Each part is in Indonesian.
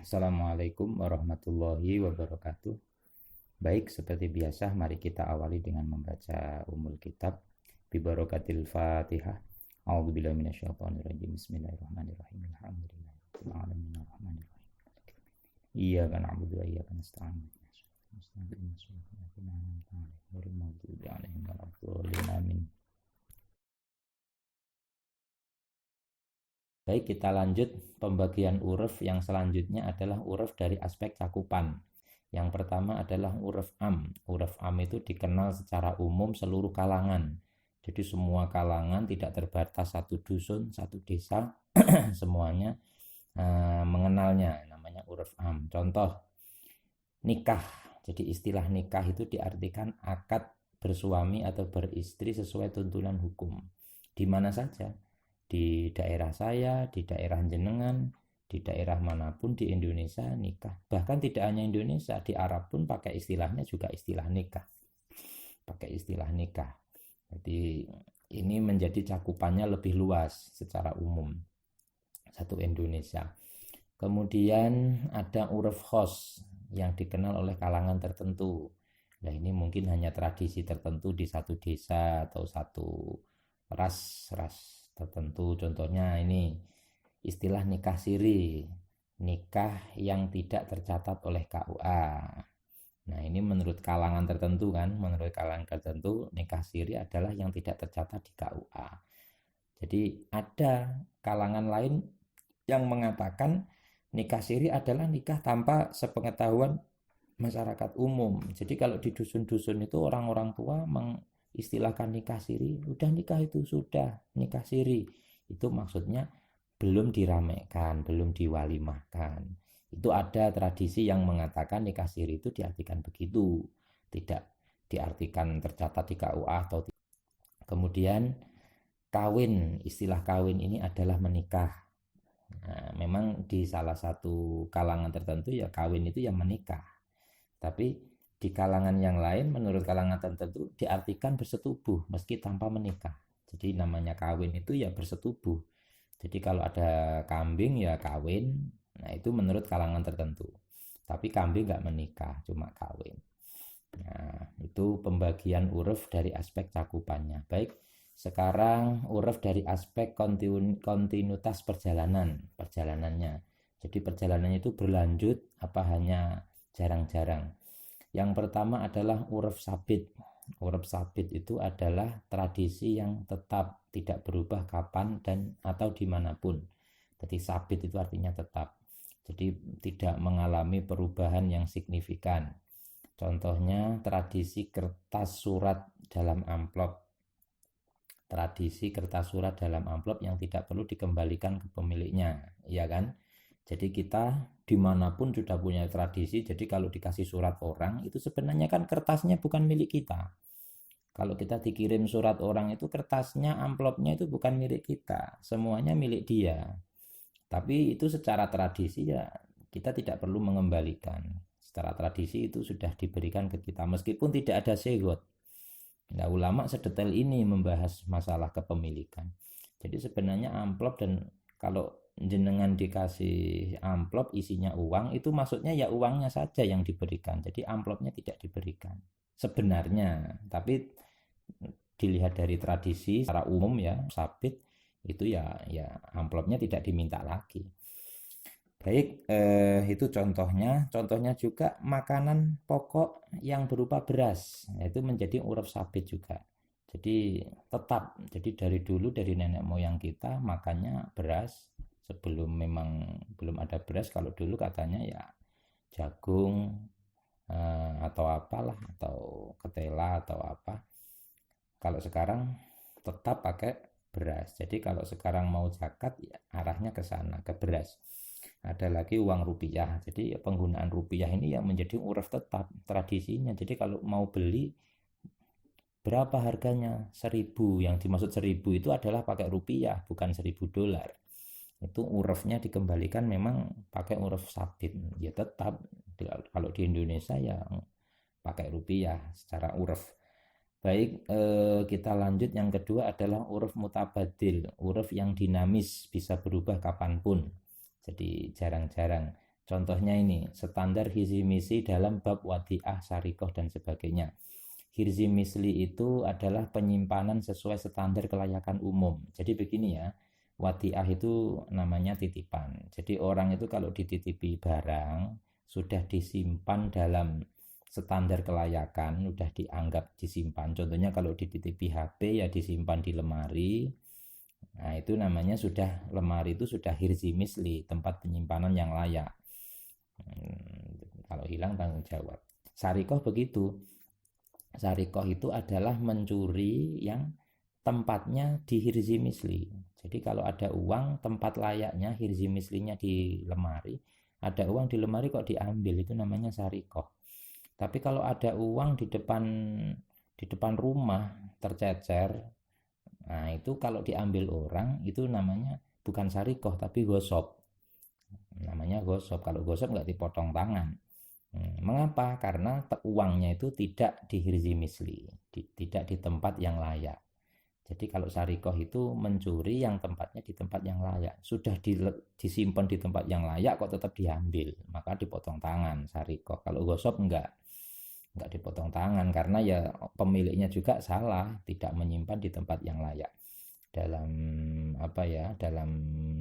Assalamualaikum warahmatullahi wabarakatuh. Baik, seperti biasa, mari kita awali dengan membaca umul kitab. Bibarokatil Fatihah. A'udzubillahi minasyaitonirrajim. Bismillahirrahmanirrahim. Alhamdulillahirabbil alamin arrahmanirrahim. Iyyaka na'budu wa iyyaka nasta'in. Amin. Baik, kita lanjut pembagian huruf. Yang selanjutnya adalah huruf dari aspek cakupan. Yang pertama adalah huruf am. Huruf am itu dikenal secara umum seluruh kalangan. Jadi semua kalangan, tidak terbatas satu dusun, satu desa, semuanya mengenalnya, namanya huruf am. Contoh, nikah. Jadi istilah nikah itu diartikan akad bersuami atau beristri sesuai tuntunan hukum. Di mana saja, di daerah saya, di daerah jenengan, di daerah manapun di Indonesia nikah. Bahkan tidak hanya Indonesia, di Arab pun pakai istilahnya juga istilah nikah. Pakai istilah nikah. Jadi ini menjadi cakupannya lebih luas secara umum. Satu Indonesia. Kemudian ada huruf khos yang dikenal oleh kalangan tertentu. Nah, ini mungkin hanya tradisi tertentu di satu desa atau satu ras tertentu. Contohnya ini istilah nikah siri, nikah yang tidak tercatat oleh KUA. Nah, ini menurut kalangan tertentu kan, menurut kalangan tertentu nikah siri adalah yang tidak tercatat di KUA. Jadi ada kalangan lain yang mengatakan nikah siri adalah nikah tanpa sepengetahuan masyarakat umum. Jadi kalau di dusun-dusun itu orang-orang tua mengistilahkan nikah siri, udah nikah itu sudah nikah siri. Itu maksudnya belum diramaikan, belum diwalimahkan. Itu ada tradisi yang mengatakan nikah siri itu diartikan begitu, tidak diartikan tercatat di KUA atau tidak. Kemudian kawin, istilah kawin ini adalah menikah. Nah, memang di salah satu kalangan tertentu ya kawin itu ya menikah. Tapi di kalangan yang lain menurut kalangan tertentu diartikan bersetubuh meski tanpa menikah. Jadi namanya kawin itu ya bersetubuh. Jadi kalau ada kambing ya kawin. Nah itu menurut kalangan tertentu. Tapi kambing nggak menikah, cuma kawin. Nah itu pembagian huruf dari aspek cakupannya. Baik. Sekarang huruf dari aspek kontinuitas perjalanannya. Jadi perjalanannya itu berlanjut apa hanya jarang-jarang. Yang pertama adalah huruf sabit. Huruf sabit itu adalah tradisi yang tetap, tidak berubah kapan dan atau dimanapun. Jadi sabit itu artinya tetap. Jadi tidak mengalami perubahan yang signifikan. Contohnya tradisi kertas surat dalam amplop. Tradisi kertas surat dalam amplop yang tidak perlu dikembalikan ke pemiliknya, ya kan? Jadi kita dimanapun sudah punya tradisi. Jadi kalau dikasih surat orang itu sebenarnya kan kertasnya bukan milik kita. Kalau kita dikirim surat orang itu kertasnya, amplopnya itu bukan milik kita, semuanya milik dia. Tapi itu secara tradisi ya kita tidak perlu mengembalikan. Secara tradisi itu sudah diberikan ke kita meskipun tidak ada segot. Nah, ulama sedetail ini membahas masalah kepemilikan. Jadi sebenarnya amplop, dan kalau jenengan dikasih amplop isinya uang, itu maksudnya ya uangnya saja yang diberikan. Jadi amplopnya tidak diberikan sebenarnya. Tapi dilihat dari tradisi secara umum ya sabit itu ya amplopnya tidak diminta lagi. Baik, itu contohnya juga makanan pokok yang berupa beras, itu menjadi huruf sabit juga. Jadi tetap, jadi dari dulu dari nenek moyang kita makannya beras. Sebelum memang belum ada beras, kalau dulu katanya ya jagung atau apalah, atau ketela atau apa. Kalau sekarang tetap pakai beras. Jadi kalau sekarang mau zakat ya arahnya ke sana, ke beras. Ada lagi uang rupiah. Jadi penggunaan rupiah ini yang menjadi huruf tetap tradisinya. Jadi kalau mau beli berapa harganya? 1.000. Yang dimaksud 1.000 itu adalah pakai rupiah, bukan 1.000 dolar. Itu hurufnya dikembalikan memang pakai huruf sabit. Ya tetap kalau di Indonesia ya pakai rupiah secara huruf. Baik, kita lanjut. Yang kedua adalah huruf mutabadil, huruf yang dinamis, bisa berubah kapanpun. Jadi jarang-jarang. Contohnya ini, standar hirzi misli dalam bab wadiah, syarikoh, dan sebagainya. Hirzi misli itu adalah penyimpanan sesuai standar kelayakan umum. Jadi begini ya, wadiah itu namanya titipan. Jadi orang itu kalau dititipi barang, sudah disimpan dalam standar kelayakan, sudah dianggap disimpan. Contohnya kalau dititipi HP ya disimpan di lemari. Nah, itu namanya sudah, lemari itu sudah hirzi misli, tempat penyimpanan yang layak. Kalau hilang tanggung jawab. Syarikoh begitu. Syarikoh itu adalah mencuri yang tempatnya di hirzi misli. Jadi kalau ada uang, tempat layaknya hirzi mislinya di lemari, ada uang di lemari kok diambil, itu namanya syarikoh. Tapi kalau ada uang di depan rumah tercecer, nah itu kalau diambil orang itu namanya bukan syarikoh tapi gosop. Namanya gosop. Kalau gosop nggak dipotong tangan. Mengapa? Karena uangnya itu tidak di hirzi misli, tidak di tempat yang layak. Jadi kalau syarikoh itu mencuri yang tempatnya di tempat yang layak. Sudah disimpan di tempat yang layak kok tetap diambil, maka dipotong tangan syarikoh. Kalau gosop enggak dipotong tangan, karena ya pemiliknya juga salah, tidak menyimpan di tempat yang layak. Dalam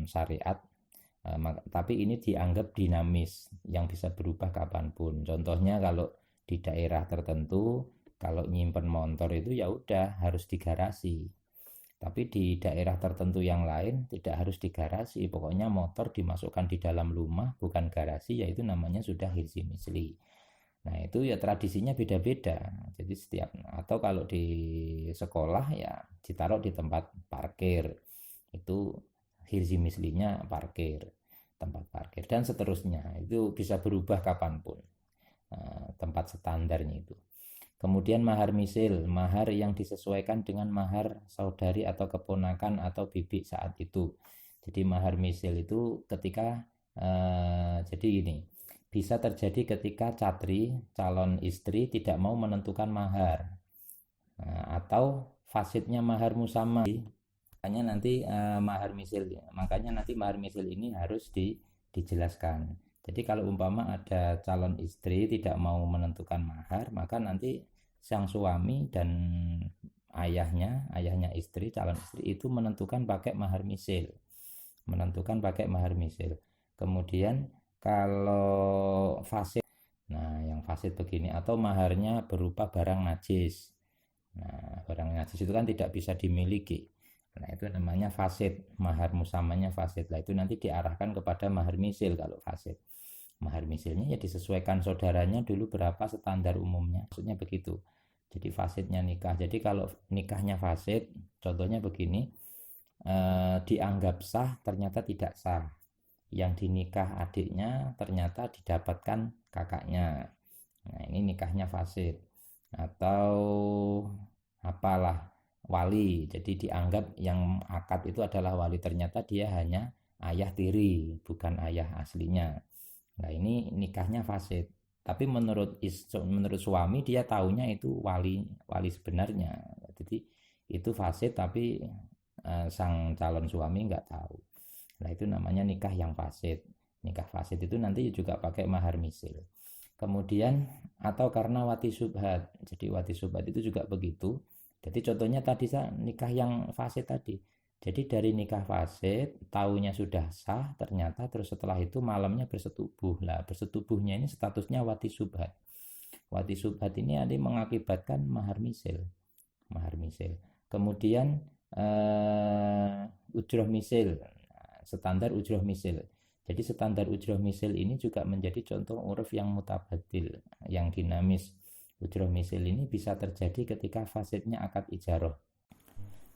syariat, tapi ini dianggap dinamis, yang bisa berubah kapanpun. Contohnya kalau di daerah tertentu, kalau nyimpen motor itu ya udah harus di garasi. Tapi di daerah tertentu yang lain tidak harus di garasi, pokoknya motor dimasukkan di dalam rumah, bukan garasi, yaitu namanya sudah hirzi misli. Nah itu ya tradisinya beda-beda. Jadi atau kalau di sekolah ya ditaruh di tempat parkir, itu hirzi mislinya parkir, tempat parkir, dan seterusnya. Itu bisa berubah kapanpun, tempat standarnya itu. Kemudian mahar misil, mahar yang disesuaikan dengan mahar saudari atau keponakan atau bibi saat itu. Jadi mahar misil itu ketika jadi gini, bisa terjadi ketika catri, calon istri, tidak mau menentukan mahar, atau fasidnya mahar musamma. Makanya nanti mahar misil ini harus dijelaskan. Jadi kalau umpama ada calon istri tidak mau menentukan mahar, maka nanti sang suami dan ayahnya istri, calon istri itu menentukan pakai mahar misil. Kemudian kalau fasid, nah yang fasid begini, atau maharnya berupa barang najis. Nah, barang najis itu kan tidak bisa dimiliki. Nah, itu namanya fasid, mahar musamanya fasid. Lah itu nanti diarahkan kepada mahar misil kalau fasid. Mahar misilnya ya disesuaikan saudaranya dulu berapa standar umumnya, maksudnya begitu. Jadi fasidnya nikah. Jadi kalau nikahnya fasid, contohnya begini, dianggap sah ternyata tidak sah. Yang dinikah adiknya ternyata didapatkan kakaknya. Nah ini nikahnya fasid. Atau apalah, wali. Jadi dianggap yang akad itu adalah wali, ternyata dia hanya ayah tiri, bukan ayah aslinya. Nah ini nikahnya fasid. Tapi menurut suami dia taunya itu wali sebenarnya. Jadi itu fasid, tapi sang calon suami nggak tahu. Nah itu namanya nikah yang fasid. Nikah fasid itu nanti juga pakai mahar misil. Kemudian atau karena wati subhat. Jadi wati subhat itu juga begitu. Jadi contohnya tadi nikah yang fasid tadi. Jadi dari nikah fasid, taunya sudah sah, ternyata terus setelah itu malamnya bersetubuh. Lah bersetubuhnya ini statusnya wati subhat. Wati subhat ini ada mengakibatkan mahar misil. Kemudian ujroh misil, standar ujroh misil. Jadi standar ujroh misil ini juga menjadi contoh uruf yang mutabadil, yang dinamis. Ujroh misil ini bisa terjadi ketika fasidnya akad ijaroh.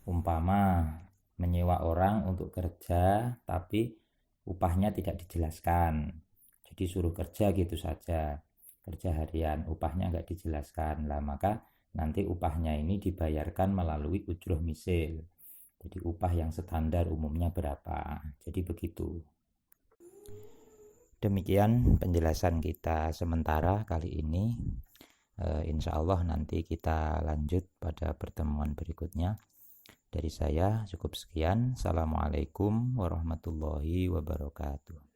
Umpama menyewa orang untuk kerja tapi upahnya tidak dijelaskan, jadi suruh kerja gitu saja, kerja harian, upahnya nggak dijelaskan lah, maka nanti upahnya ini dibayarkan melalui ujroh misil. Jadi upah yang standar umumnya berapa, jadi begitu. Demikian penjelasan kita sementara kali ini. Insya Allah nanti kita lanjut pada pertemuan berikutnya. Dari saya cukup sekian. Assalamualaikum warahmatullahi wabarakatuh.